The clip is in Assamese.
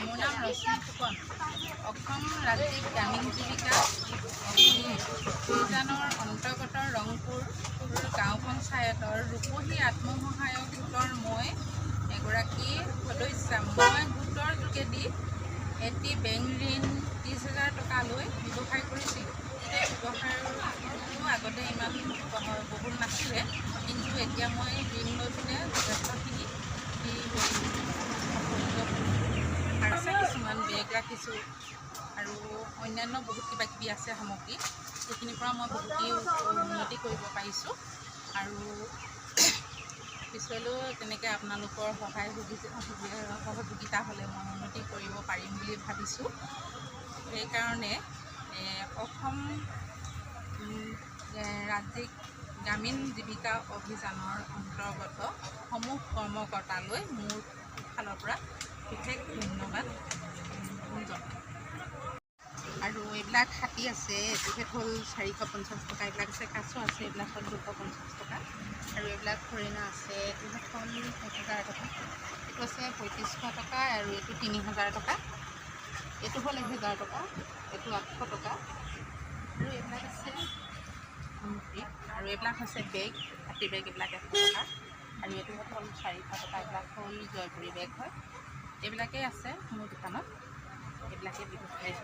মোৰ নাম ৰশ্মি ফুকন। অসম ৰাজ্যিক গ্ৰামীণ জীৱিকা অভিযানৰ অন্তৰ্গত ৰংপুৰ গাঁও পঞ্চায়তৰ ৰূপহী আত্মসহায়ক গোটৰ মই এগৰাকী সদস্যা। মই গোটৰ যোগেদি এটি বেংক ঋণ 30,000 টকা লৈ ব্যৱসায় কৰিছিলোঁ। এই ব্যৱসায়টো আগতে ইমান বহুল নাছিলে, কিন্তু এতিয়া মই ঋণ লৈ পিনে যথেষ্টখিনি আছে। কিছুমান বেগ ৰাখিছোঁ আৰু অন্যান্য বহুত কিবাকিবি আছে সামগ্ৰী, সেইখিনিৰ পৰা মই বহুতেই উন্নতি কৰিব পাৰিছোঁ আৰু পিছলৈও তেনেকৈ আপোনালোকৰ সহযোগিতা হ'লে মই উন্নতি কৰিব পাৰিম বুলি ভাবিছোঁ। সেইকাৰণে অসম ৰাজ্যিক গ্ৰামীণ জীৱিকা অভিযানৰ অন্তৰ্গত সমূহ কৰ্মকৰ্তালৈ মোৰ ফালৰ পৰা বিশেষ ধন্যবাদ জনাওঁ। আৰু এইবিলাক হাতী আছে, এইটোহেত হ'ল 450 টকা, এইবিলাক আছে কাছ আছে, এইবিলাক হ'ল 250 টকা, আৰু এইবিলাক হৰিণা আছে, এইটোহেত হ'ল 1000 টকা, এইটো আছে 3500 টকা, আৰু এইটো 3000 টকা, এইটো হ'ল 1000 টকা, এইটো 800 টকা, আৰু এইবিলাক আছে সামগ্ৰী, আৰু এইবিলাক হৈছে বেগ, হাতী বেগ, এইবিলাক 100 টকা, আৰু এইটো হ'ল 400 টকা, এইবিলাক হ'ল জয়পুৰী বেগ হয়। এইবিলাকেই আছে মোৰ দোকানত, এইবিলাকেই ব্যৱসায়।